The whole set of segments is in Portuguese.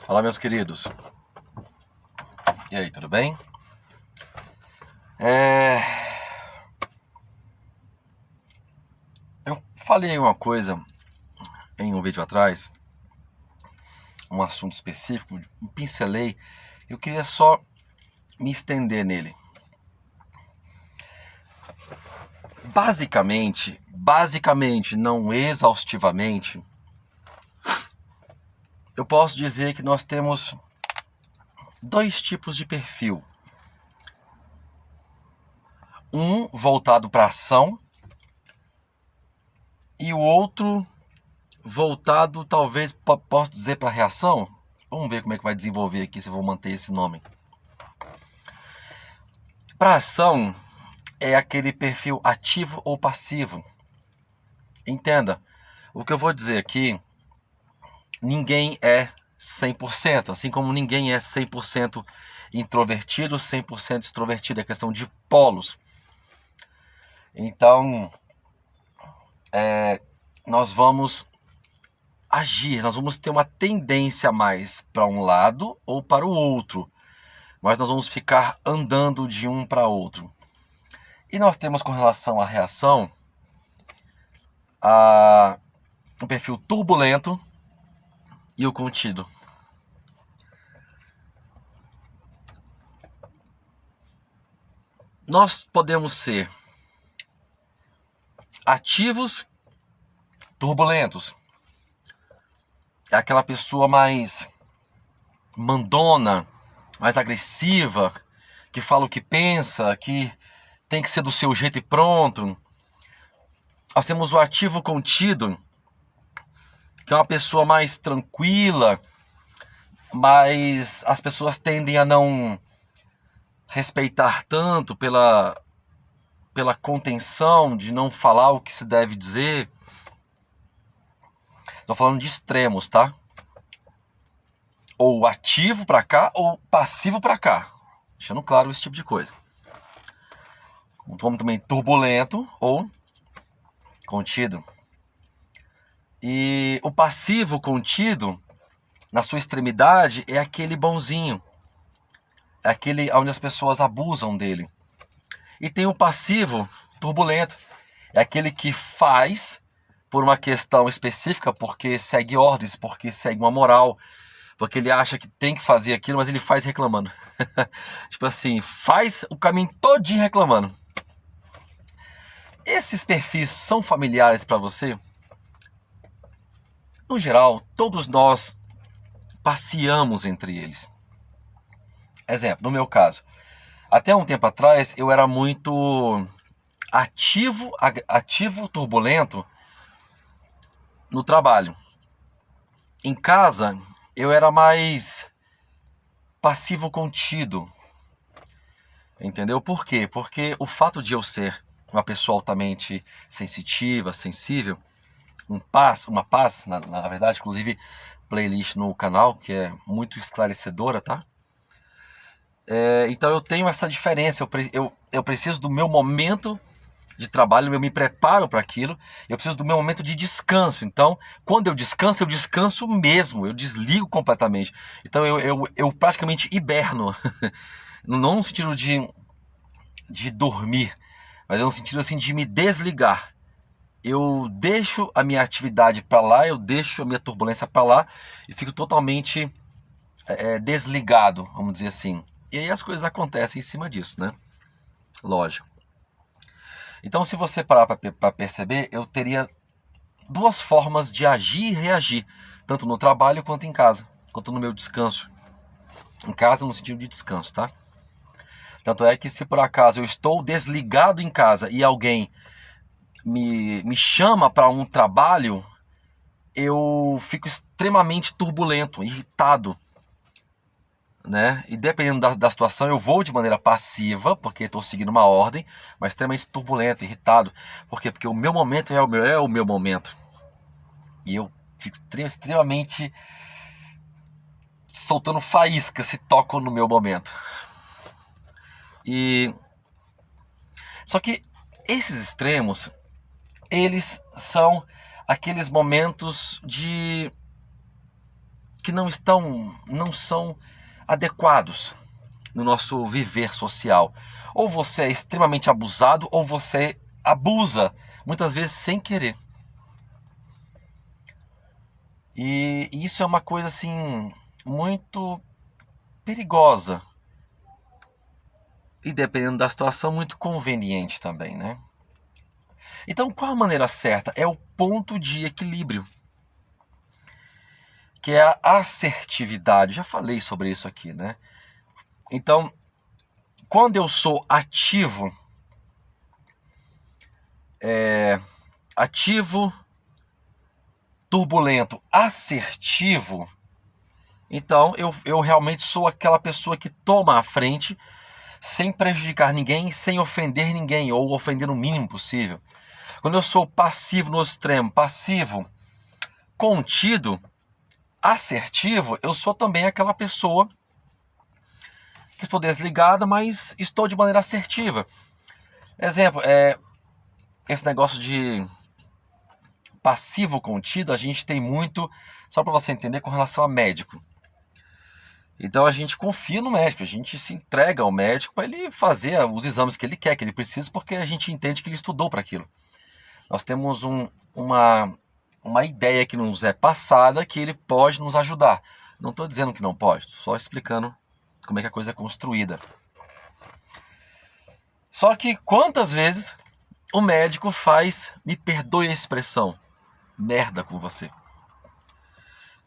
Fala, meus queridos. E aí, tudo bem? Eu falei uma coisa em um vídeo atrás, um assunto específico, pincelei. Eu queria só me estender nele. Basicamente, não exaustivamente, eu posso dizer que nós temos dois tipos de perfil. Um voltado para ação e o outro voltado, talvez, posso dizer, para reação. Vamos ver como é que vai desenvolver aqui, se eu vou manter esse nome. Para ação é aquele perfil ativo ou passivo. Entenda, o que eu vou dizer aqui, ninguém é 100%, assim como ninguém é 100% introvertido, 100% extrovertido, é questão de polos. Então, nós vamos agir, nós vamos ter uma tendência mais para um lado ou para o outro, mas nós vamos ficar andando de um para outro. E nós temos, com relação à reação, o perfil turbulento e o contido. Nós podemos ser ativos, turbulentos. É aquela pessoa mais mandona, mais agressiva, que fala o que pensa, que tem que ser do seu jeito e pronto. Nós temos o ativo contido, que é uma pessoa mais tranquila, mas as pessoas tendem a não respeitar tanto pela contenção de não falar o que se deve dizer. Estou falando de extremos, tá? Ou ativo para cá ou passivo para cá. Deixando claro esse tipo de coisa. Como também turbulento ou contido. E o passivo contido, na sua extremidade, é aquele bonzinho. É aquele onde as pessoas abusam dele. E tem o passivo turbulento. É aquele que faz por uma questão específica, porque segue ordens, porque segue uma moral, porque ele acha que tem que fazer aquilo, mas ele faz reclamando. Tipo assim, faz o caminho todinho reclamando. Esses perfis são familiares para você? No geral, todos nós passeamos entre eles. Exemplo, no meu caso, até um tempo atrás eu era muito ativo, turbulento no trabalho. Em casa, eu era mais passivo contido. Entendeu? Por quê? Porque o fato de eu ser uma pessoa altamente sensitiva, sensível, uma paz, na verdade, inclusive playlist no canal, que é muito esclarecedora, tá? Então eu tenho essa diferença, eu preciso do meu momento de trabalho, eu me preparo para aquilo, eu preciso do meu momento de descanso. Então, quando eu descanso mesmo, eu desligo completamente. Então eu praticamente hiberno, não no sentido de dormir, mas no sentido assim de me desligar. Eu deixo a minha atividade para lá, eu deixo a minha turbulência para lá e fico totalmente desligado, vamos dizer assim. E aí as coisas acontecem em cima disso, né? Lógico. Então, se você parar para perceber, eu teria duas formas de agir e reagir, tanto no trabalho quanto em casa, quanto no meu descanso. Em casa, no sentido de descanso, tá? Tanto é que, se por acaso eu estou desligado em casa e alguém me chama para um trabalho, eu fico extremamente turbulento, irritado, né? E dependendo da situação, eu vou de maneira passiva, porque estou seguindo uma ordem, mas extremamente turbulento, irritado. Por quê? Porque o meu momento é o meu momento. E eu fico extremamente soltando faísca se toco no meu momento. Só que esses extremos, eles são aqueles momentos de que não são adequados no nosso viver social. Ou você é extremamente abusado, ou você abusa, muitas vezes sem querer. E isso é uma coisa assim muito perigosa. E dependendo da situação, muito conveniente também, né? Então, qual a maneira certa? É o ponto de equilíbrio, que é a assertividade. Já falei sobre isso aqui, né? Então, quando eu sou ativo, turbulento, assertivo, então eu realmente sou aquela pessoa que toma a frente sem prejudicar ninguém, sem ofender ninguém, ou ofender no mínimo possível. Quando eu sou passivo no extremo, passivo, contido, assertivo, eu sou também aquela pessoa que estou desligada, mas estou de maneira assertiva. Exemplo, esse negócio de passivo contido, a gente tem muito, só para você entender, com relação a médico. Então a gente confia no médico, a gente se entrega ao médico para ele fazer os exames que ele quer, que ele precisa, porque a gente entende que ele estudou para aquilo. Nós temos uma ideia que nos é passada que ele pode nos ajudar. Não estou dizendo que não pode, só explicando como é que a coisa é construída. Só que quantas vezes o médico faz, me perdoe a expressão, merda com você?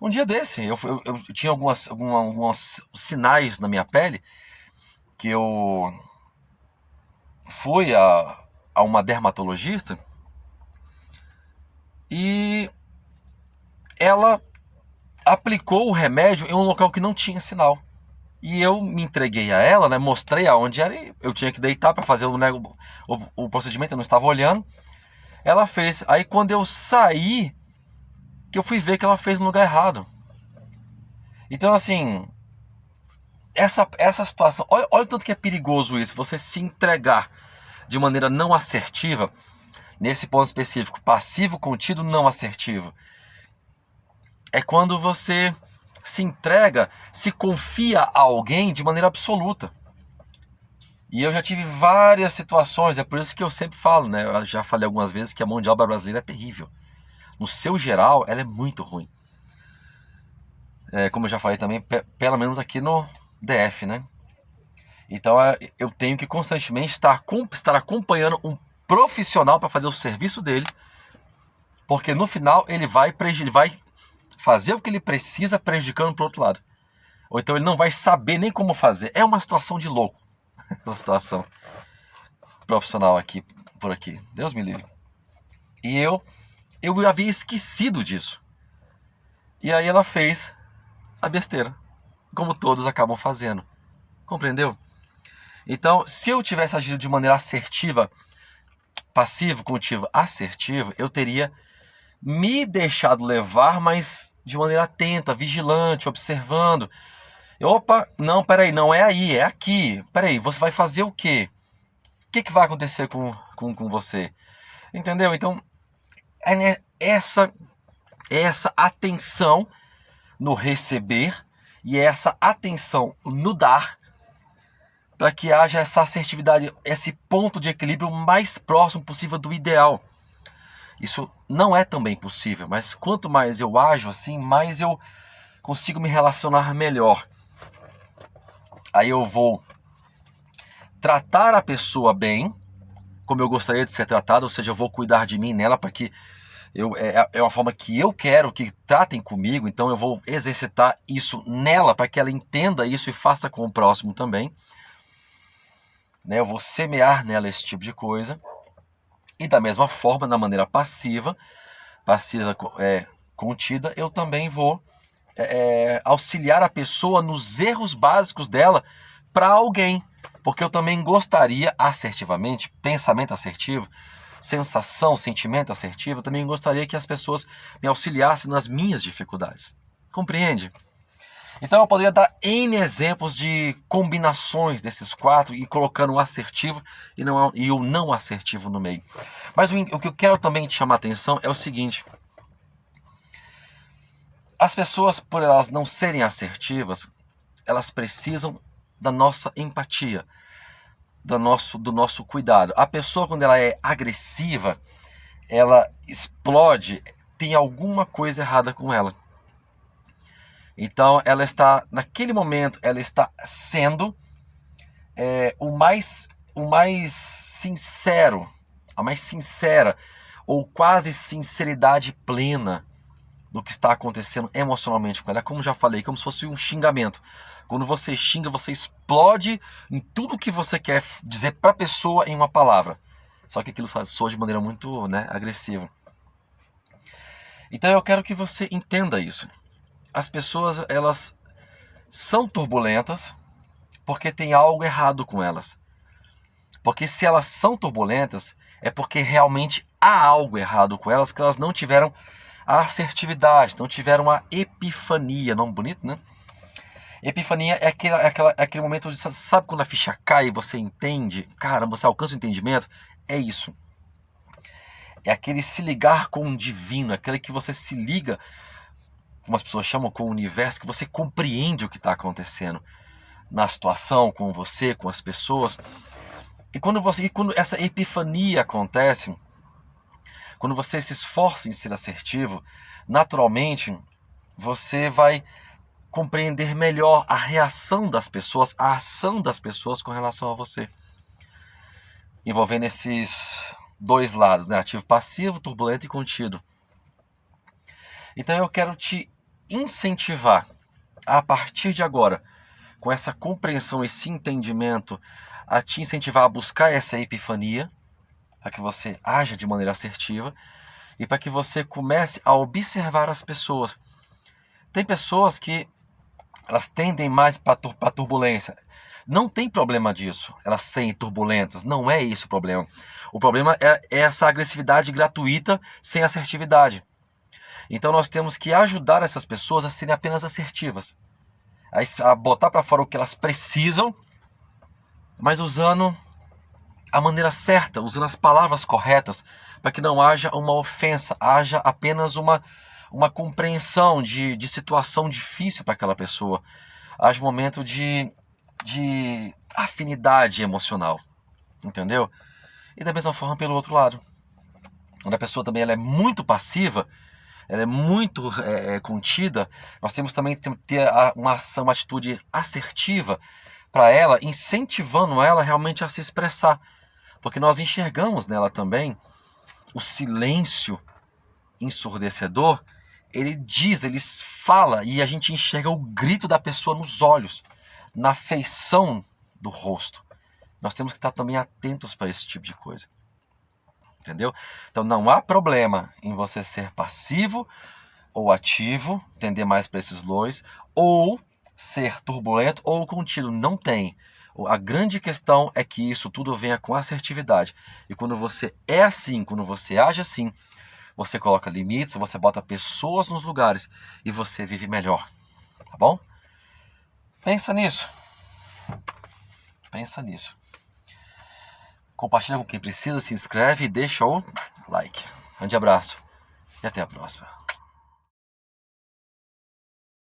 Um dia desse, eu tinha alguns sinais na minha pele que eu fui a uma dermatologista e ela aplicou o remédio em um local que não tinha sinal. E eu me entreguei a ela, né, mostrei aonde era e eu tinha que deitar para fazer o procedimento, eu não estava olhando. Ela fez. Aí quando eu saí, que eu fui ver que ela fez no lugar errado. Então assim, essa situação, olha o tanto que é perigoso isso, você se entregar de maneira não assertiva, nesse ponto específico, passivo, contido, não assertivo. É quando você se entrega, se confia a alguém de maneira absoluta. E eu já tive várias situações, é por isso que eu sempre falo, né? Eu já falei algumas vezes que a mão de obra brasileira é terrível. No seu geral, ela é muito ruim. Como eu já falei também, pelo menos aqui no DF, né? Então eu tenho que constantemente estar acompanhando um profissional para fazer o serviço dele, porque no final ele vai fazer o que ele precisa prejudicando para o outro lado. Ou então ele não vai saber nem como fazer. É uma situação de louco, essa situação profissional aqui, por aqui. Deus me livre. E eu havia esquecido disso. E aí ela fez a besteira, como todos acabam fazendo. Compreendeu? Então, se eu tivesse agido de maneira assertiva, passivo, contivo, assertivo, eu teria me deixado levar, mas de maneira atenta, vigilante, observando. Opa, não, peraí, não é aí, é aqui. Peraí, você vai fazer o quê? O que vai acontecer com você? Entendeu? Então, essa atenção no receber e essa atenção no dar, para que haja essa assertividade, esse ponto de equilíbrio mais próximo possível do ideal. Isso não é também possível, mas quanto mais eu ajo assim, mais eu consigo me relacionar melhor. Aí eu vou tratar a pessoa bem, como eu gostaria de ser tratado, ou seja, eu vou cuidar de mim nela para que é uma forma que eu quero que tratem comigo, então eu vou exercitar isso nela para que ela entenda isso e faça com o próximo também. Eu vou semear nela esse tipo de coisa. E da mesma forma, na maneira passiva contida, eu também vou auxiliar a pessoa nos erros básicos dela para alguém. Porque eu também gostaria assertivamente, pensamento assertivo, sensação, sentimento assertivo, eu também gostaria que as pessoas me auxiliassem nas minhas dificuldades. Compreende? Então eu poderia dar N exemplos de combinações desses quatro e colocando o assertivo e o não assertivo no meio. Mas o que eu quero também te chamar a atenção é o seguinte. As pessoas, por elas não serem assertivas, elas precisam da nossa empatia, do nosso cuidado. A pessoa, quando ela é agressiva, ela explode, tem alguma coisa errada com ela. Então, ela está, naquele momento, ela está sendo o mais sincero, a mais sincera, ou quase sinceridade plena do que está acontecendo emocionalmente com ela. É como já falei, como se fosse um xingamento. Quando você xinga, você explode em tudo que você quer dizer para a pessoa em uma palavra. Só que aquilo soa de maneira muito, agressiva. Então eu quero que você entenda isso. As pessoas, elas são turbulentas porque tem algo errado com elas. Porque se elas são turbulentas, é porque realmente há algo errado com elas, que elas não tiveram a assertividade, não tiveram a epifania. Nome bonito, né? Epifania é aquele momento, sabe quando a ficha cai e você entende? Cara, você alcança o entendimento? É isso. É aquele se ligar com o divino, aquele que você se liga, como as pessoas chamam, com o universo, que você compreende o que está acontecendo na situação, com você, com as pessoas. E quando essa epifania acontece, quando você se esforça em ser assertivo, naturalmente você vai compreender melhor a reação das pessoas, a ação das pessoas com relação a você. Envolvendo esses dois lados, né? Ativo, passivo, turbulento e contido. Então eu quero te incentivar a partir de agora, com essa compreensão, esse entendimento, a te incentivar a buscar essa epifania, para que você haja de maneira assertiva e para que você comece a observar as pessoas. Tem pessoas que elas tendem mais para a turbulência. Não tem problema disso, elas serem turbulentas, não é isso o problema. O problema é essa agressividade gratuita sem assertividade. Então nós temos que ajudar essas pessoas a serem apenas assertivas, a botar para fora o que elas precisam, mas usando a maneira certa, usando as palavras corretas, para que não haja uma ofensa, haja apenas uma compreensão de situação difícil para aquela pessoa, haja um momento de afinidade emocional, entendeu? E da mesma forma pelo outro lado, quando a pessoa também ela é muito passiva, ela é muito contida, nós temos também que ter uma ação, uma atitude assertiva para ela, incentivando ela realmente a se expressar. Porque nós enxergamos nela também o silêncio ensurdecedor, ele fala, e a gente enxerga o grito da pessoa nos olhos, na feição do rosto. Nós temos que estar também atentos para esse tipo de coisa. Entendeu? Então não há problema em você ser passivo ou ativo, tender mais para esses dois, ou ser turbulento ou contido. Não tem. A grande questão é que isso tudo venha com assertividade. E quando você é assim, quando você age assim, você coloca limites, você bota pessoas nos lugares e você vive melhor. Tá bom? Pensa nisso. Pensa nisso. Compartilha com quem precisa, se inscreve e deixa o like. Grande abraço e até a próxima.